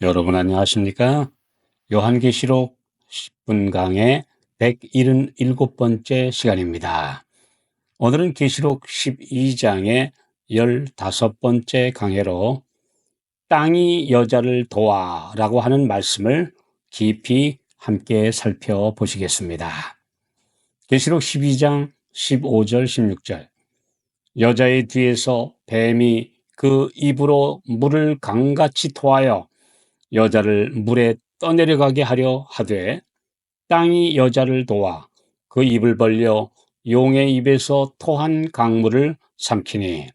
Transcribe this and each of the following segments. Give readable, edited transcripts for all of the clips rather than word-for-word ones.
여러분 안녕하십니까? 요한계시록 10분 강의 177번째 시간입니다. 오늘은 계시록 12장의 15번째 강해로 땅이 여자를 도와 라고 하는 말씀을 깊이 함께 살펴보시겠습니다. 계시록 12장 15절 16절 여자의 뒤에서 뱀이 그 입으로 물을 강같이 토하여 여자를 물에 떠내려가게 하려 하되 땅이 여자를 도와 그 입을 벌려 용의 입에서 토한 강물을 삼키니.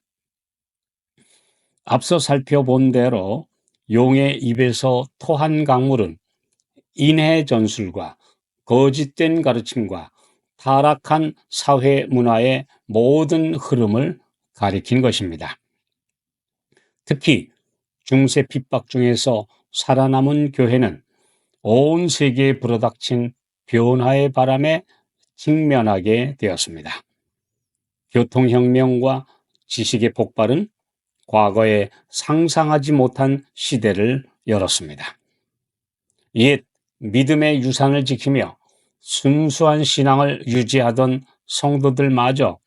앞서 살펴본 대로 용의 입에서 토한 강물은 인해 전술과 거짓된 가르침과 타락한 사회 문화의 모든 흐름을 가리킨 것입니다. 특히 중세 핍박 중에서 살아남은 교회는 온 세계에 불어닥친 변화의 바람에 직면하게 되었습니다. 교통혁명과 지식의 폭발은 과거에 상상하지 못한 시대를 열었습니다. 옛 믿음의 유산을 지키며 순수한 신앙을 유지하던 성도들마저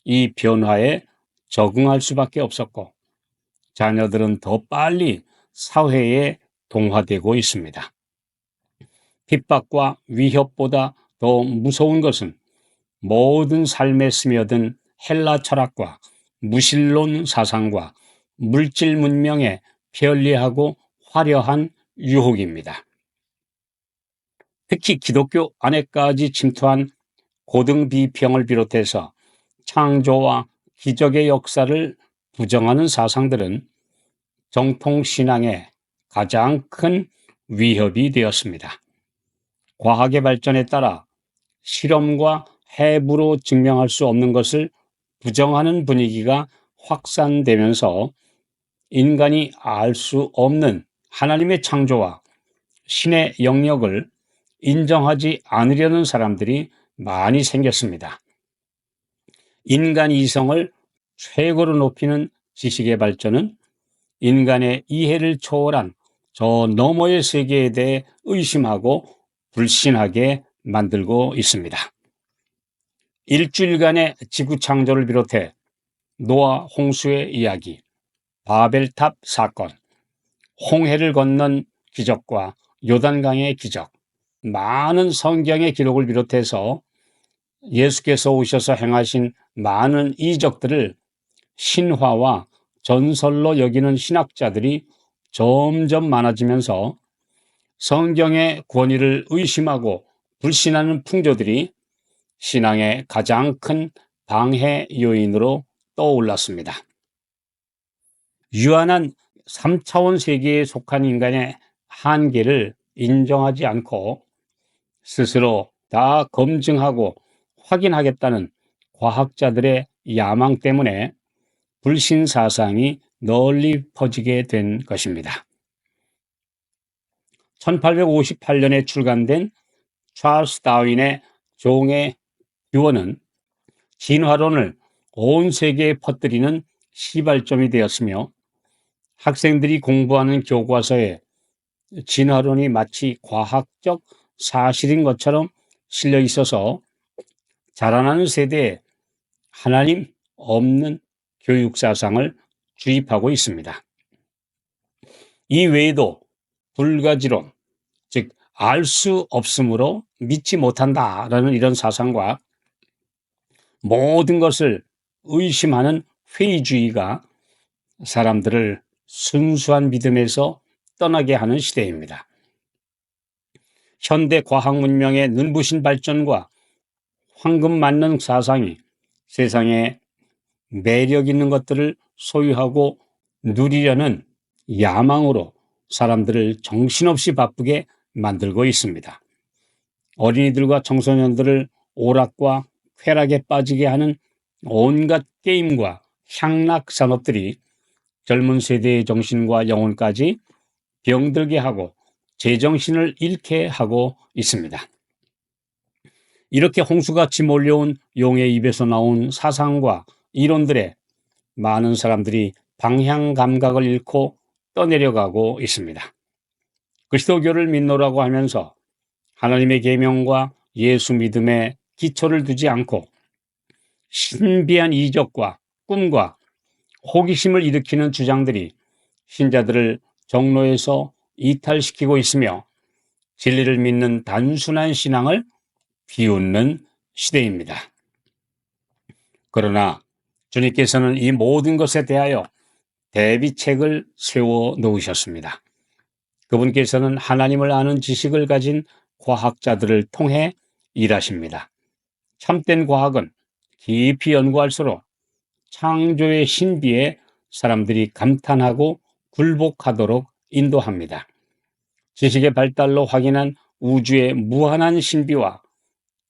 이 변화에 적응할 수밖에 없었고, 자녀들은 더 빨리 사회에 동화되고 있습니다. 핍박과 위협보다 더 무서운 것은 모든 삶에 스며든 헬라 철학과 무신론 사상과 물질 문명의 편리하고 화려한 유혹입니다. 특히 기독교 안에까지 침투한 고등비평을 비롯해서 창조와 기적의 역사를 부정하는 사상들은 정통신앙에 가장 큰 위협이 되었습니다. 과학의 발전에 따라 실험과 해부로 증명할 수 없는 것을 부정하는 분위기가 확산되면서 인간이 알 수 없는 하나님의 창조와 신의 영역을 인정하지 않으려는 사람들이 많이 생겼습니다. 인간 이성을 최고로 높이는 지식의 발전은 인간의 이해를 초월한 저 너머의 세계에 대해 의심하고 불신하게 만들고 있습니다. 일주일간의 지구 창조를 비롯해 노아 홍수의 이야기, 바벨탑 사건, 홍해를 건넌 기적과 요단강의 기적, 많은 성경의 기록을 비롯해서 예수께서 오셔서 행하신 많은 이적들을 신화와 전설로 여기는 신학자들이 점점 많아지면서 성경의 권위를 의심하고 불신하는 풍조들이 신앙의 가장 큰 방해 요인으로 떠올랐습니다. 유한한 3차원 세계에 속한 인간의 한계를 인정하지 않고 스스로 다 검증하고 확인하겠다는 과학자들의 야망 때문에 불신 사상이 널리 퍼지게 된 것입니다. 1858년에 출간된 찰스 다윈의 종의 유언은 진화론을 온 세계에 퍼뜨리는 시발점이 되었으며, 학생들이 공부하는 교과서에 진화론이 마치 과학적 사실인 것처럼 실려 있어서 자라나는 세대에 하나님 없는 교육 사상을 주입하고 있습니다. 이 외에도 불가지론, 즉 알 수 없으므로 믿지 못한다라는 이런 사상과 모든 것을 의심하는 회의주의가 사람들을 순수한 믿음에서 떠나게 하는 시대입니다. 현대 과학 문명의 눈부신 발전과 황금 맞는 사상이 세상에 매력 있는 것들을 소유하고 누리려는 야망으로 사람들을 정신없이 바쁘게 만들고 있습니다. 어린이들과 청소년들을 오락과 쾌락에 빠지게 하는 온갖 게임과 향락 산업들이 젊은 세대의 정신과 영혼까지 병들게 하고 제정신을 잃게 하고 있습니다. 이렇게 홍수같이 몰려온 용의 입에서 나온 사상과 이론들에 많은 사람들이 방향 감각을 잃고 떠내려가고 있습니다. 그리스도교를 믿노라고 하면서 하나님의 계명과 예수 믿음에 기초를 두지 않고 신비한 이적과 꿈과 호기심을 일으키는 주장들이 신자들을 정로에서 이탈시키고 있으며 진리를 믿는 단순한 신앙을 비웃는 시대입니다. 그러나 주님께서는 이 모든 것에 대하여 대비책을 세워 놓으셨습니다. 그분께서는 하나님을 아는 지식을 가진 과학자들을 통해 일하십니다. 참된 과학은 깊이 연구할수록 창조의 신비에 사람들이 감탄하고 굴복하도록 인도합니다. 지식의 발달로 확인한 우주의 무한한 신비와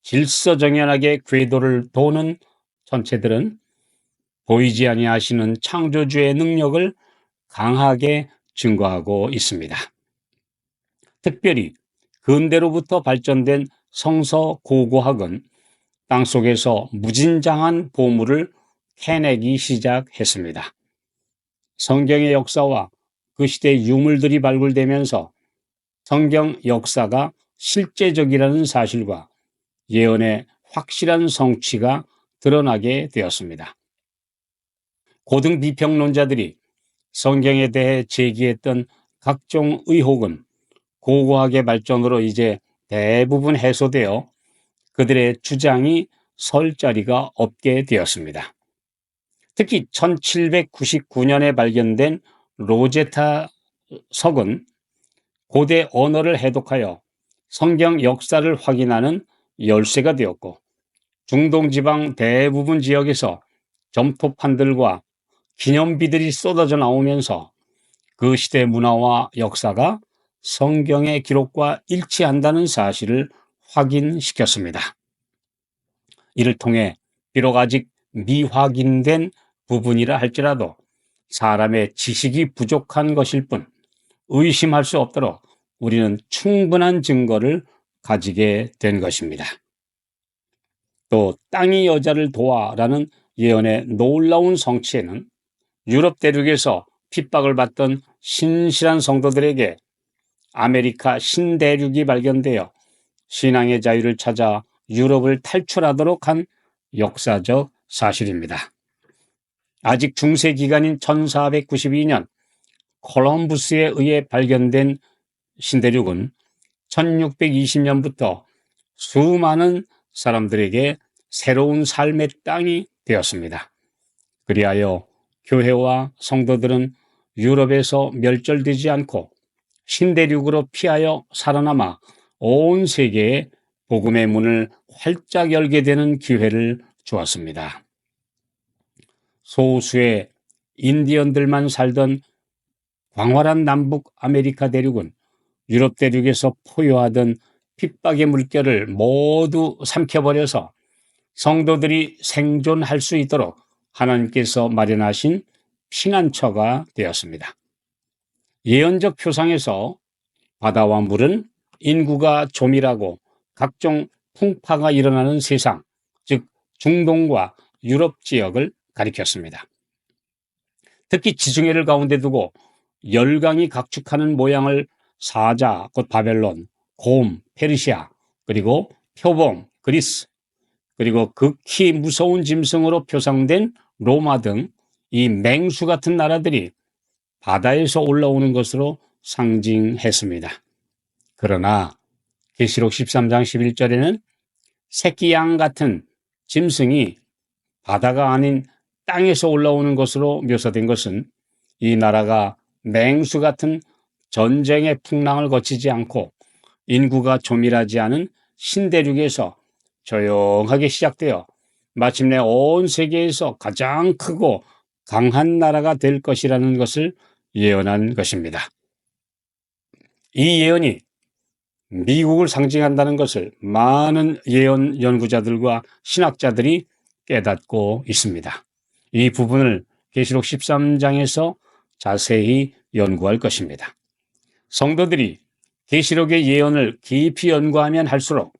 질서정연하게 궤도를 도는 천체들은 보이지 아니하시는 창조주의 능력을 강하게 증거하고 있습니다. 특별히 근대로부터 발전된 성서고고학은 땅속에서 무진장한 보물을 캐내기 시작했습니다. 성경의 역사와 그 시대의 유물들이 발굴되면서 성경 역사가 실제적이라는 사실과 예언의 확실한 성취가 드러나게 되었습니다. 고등 비평론자들이 성경에 대해 제기했던 각종 의혹은 고고학의 발전으로 이제 대부분 해소되어 그들의 주장이 설 자리가 없게 되었습니다. 특히 1799년에 발견된 로제타 석은 고대 언어를 해독하여 성경 역사를 확인하는 열쇠가 되었고, 중동 지방 대부분 지역에서 점토판들과 기념비들이 쏟아져 나오면서 그 시대 문화와 역사가 성경의 기록과 일치한다는 사실을 확인시켰습니다. 이를 통해 비록 아직 미확인된 부분이라 할지라도 사람의 지식이 부족한 것일 뿐 의심할 수 없도록 우리는 충분한 증거를 가지게 된 것입니다. 또 땅이 여자를 도와라는 예언의 놀라운 성취에는 유럽 대륙에서 핍박을 받던 신실한 성도들에게 아메리카 신대륙이 발견되어 신앙의 자유를 찾아 유럽을 탈출하도록 한 역사적 사실입니다. 아직 중세 기간인 1492년 콜럼부스에 의해 발견된 신대륙은 1620년부터 수많은 사람들에게 새로운 삶의 땅이 되었습니다. 그리하여 교회와 성도들은 유럽에서 멸절되지 않고 신대륙으로 피하여 살아남아 온 세계에 복음의 문을 활짝 열게 되는 기회를 주었습니다. 소수의 인디언들만 살던 광활한 남북 아메리카 대륙은 유럽 대륙에서 포효하던 핍박의 물결을 모두 삼켜버려서 성도들이 생존할 수 있도록 하나님께서 마련하신 피난처가 되었습니다. 예언적 표상에서 바다와 물은 인구가 조밀하고 각종 풍파가 일어나는 세상, 즉 중동과 유럽 지역을 가리켰습니다. 특히 지중해를 가운데 두고 열강이 각축하는 모양을 사자, 곧 바벨론, 곰, 페르시아, 그리고 표범, 그리스, 그리고 극히 무서운 짐승으로 표상된 로마 등 이 맹수 같은 나라들이 바다에서 올라오는 것으로 상징했습니다. 그러나 계시록 13장 11절에는 새끼 양 같은 짐승이 바다가 아닌 땅에서 올라오는 것으로 묘사된 것은 이 나라가 맹수 같은 전쟁의 풍랑을 거치지 않고 인구가 조밀하지 않은 신대륙에서 조용하게 시작되어 마침내 온 세계에서 가장 크고 강한 나라가 될 것이라는 것을 예언한 것입니다. 이 예언이 미국을 상징한다는 것을 많은 예언 연구자들과 신학자들이 깨닫고 있습니다. 이 부분을 계시록 13장에서 자세히 연구할 것입니다. 성도들이 계시록의 예언을 깊이 연구하면 할수록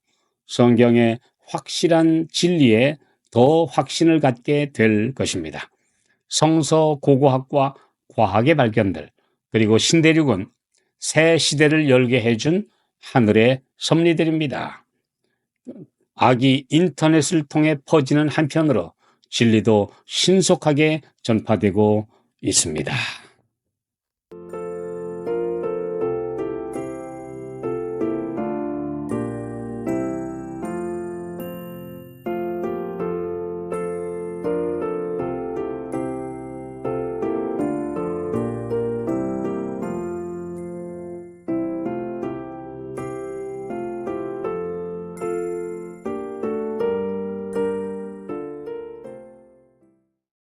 성경의 확실한 진리에 더 확신을 갖게 될 것입니다. 성서고고학과 과학의 발견들, 그리고 신대륙은 새 시대를 열게 해준 하늘의 섭리들입니다. 악이 인터넷을 통해 퍼지는 한편으로 진리도 신속하게 전파되고 있습니다.